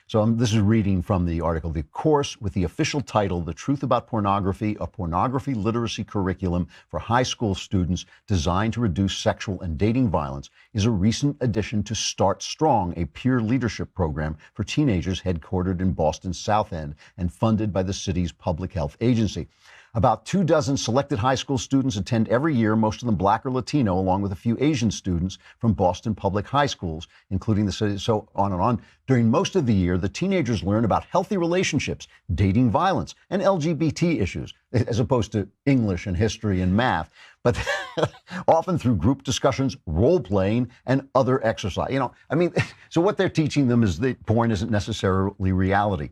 So this is reading from the article. The course with the official title, The Truth About Pornography, a Pornography Literacy Curriculum for High School Students Designed to Reduce Sexual and Dating Violence, is a recent addition to Start Strong, a peer leadership program for teenagers headquartered in Boston's South End and funded by the city's public health agency. About 24 selected high school students attend every year, most of them Black or Latino, along with a few Asian students from Boston public high schools, including the city, so on and on. During most of the year, the teenagers learn about healthy relationships, dating violence, and LGBT issues, as opposed to English and history and math, but often through group discussions, role-playing, and other exercise. So what they're teaching them is that porn isn't necessarily reality.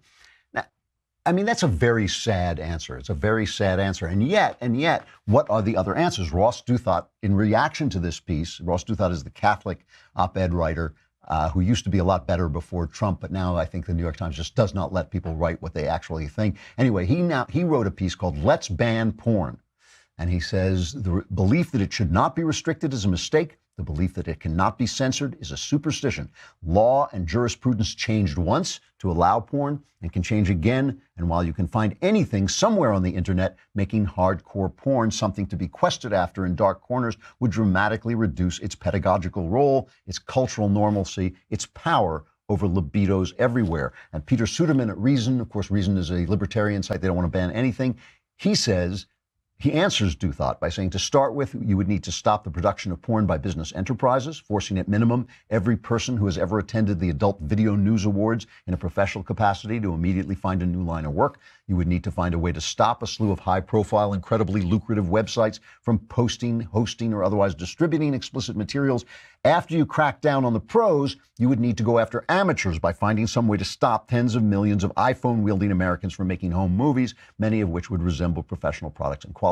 That's a very sad answer. It's a very sad answer. And yet, what are the other answers? Ross Douthat, in reaction to this piece, Ross Douthat is the Catholic op-ed writer who used to be a lot better before Trump, but now I think the New York Times just does not let people write what they actually think. Anyway, he wrote a piece called Let's Ban Porn. And he says the belief that it should not be restricted is a mistake. The belief that it cannot be censored is a superstition. Law and jurisprudence changed once to allow porn and can change again. And while you can find anything somewhere on the internet, making hardcore porn something to be quested after in dark corners would dramatically reduce its pedagogical role, its cultural normalcy, its power over libidos everywhere. And Peter Suderman at Reason, of course, Reason is a libertarian site. They don't want to ban anything. He answers Douthat by saying, to start with, you would need to stop the production of porn by business enterprises, forcing at minimum every person who has ever attended the Adult Video News Awards in a professional capacity to immediately find a new line of work. You would need to find a way to stop a slew of high-profile, incredibly lucrative websites from posting, hosting, or otherwise distributing explicit materials. After you crack down on the pros, you would need to go after amateurs by finding some way to stop tens of millions of iPhone-wielding Americans from making home movies, many of which would resemble professional products in quality.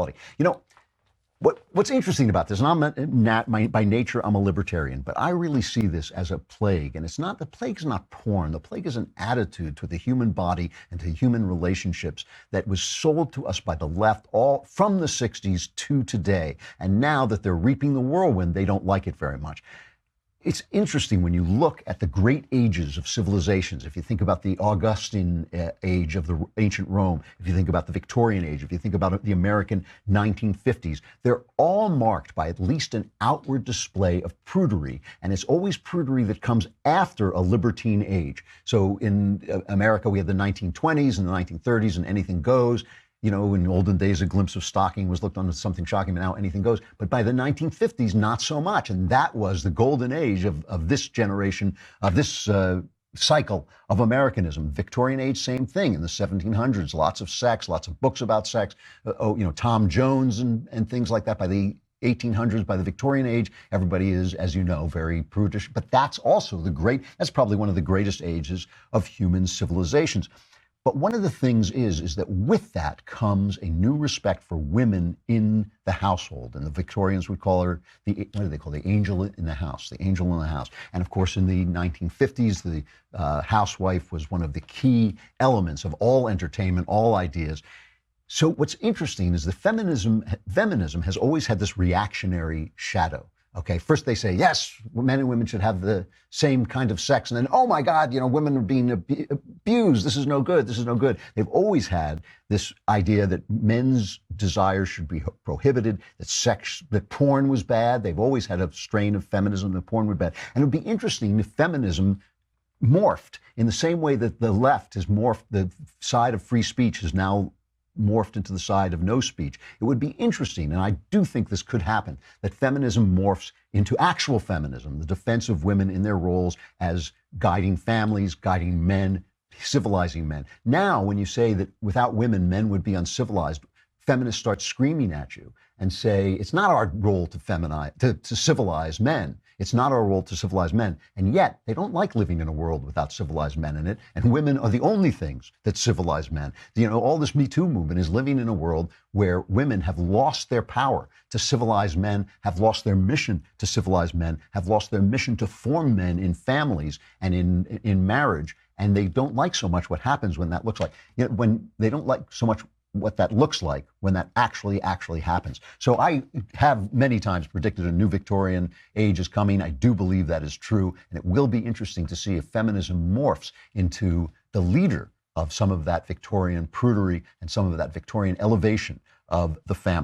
What's interesting about this, and by nature, I'm a libertarian, but I really see this as a plague. And the plague's not porn. The plague is an attitude to the human body and to human relationships that was sold to us by the left all from the 60s to today. And now that they're reaping the whirlwind, they don't like it very much. It's interesting when you look at the great ages of civilizations. If you think about the Augustan age of the ancient Rome, if you think about the Victorian age, if you think about the American 1950s, they're all marked by at least an outward display of prudery. And it's always prudery that comes after a libertine age. So in America, we have the 1920s and the 1930s, and anything goes. In olden days, a glimpse of stocking was looked on as something shocking, but now anything goes. But by the 1950s, not so much. And that was the golden age of this generation, of this cycle of Americanism. Victorian age, same thing. In the 1700s, lots of sex, lots of books about sex, Tom Jones and things like that. By the 1800s, by the Victorian age, everybody is, as you know, very prudish. But that's also that's probably one of the greatest ages of human civilizations. But one of the things is that with that comes a new respect for women in the household. And the Victorians would call her what do they call the angel in the house, the angel in the house. And of course, in the 1950s, the housewife was one of the key elements of all entertainment, all ideas. So what's interesting is that feminism has always had this reactionary shadow. Okay, first they say, yes, men and women should have the same kind of sex. And then, oh my God, women are being abused. This is no good. This is no good. They've always had this idea that men's desires should be prohibited, that porn was bad. They've always had a strain of feminism that porn was bad. And it would be interesting if feminism morphed in the same way that the left has morphed, the side of free speech has now morphed into the side of no speech. It would be interesting, and I do think this could happen, that feminism morphs into actual feminism, the defense of women in their roles as guiding families, guiding men, civilizing men. Now, when you say that without women, men would be uncivilized, feminists start screaming at you and say, it's not our role to civilize men. It's not our role to civilize men. And yet, they don't like living in a world without civilized men in it. And women are the only things that civilize men. All this Me Too movement is living in a world where women have lost their power to civilize men, have lost their mission to civilize men, have lost their mission to form men in families and in marriage. And they don't like so much what happens when that looks like. When they don't like so much what that looks like when that actually happens. So I have many times predicted a new Victorian age is coming. I do believe that is true, and it will be interesting to see if feminism morphs into the leader of some of that Victorian prudery and some of that Victorian elevation of the family.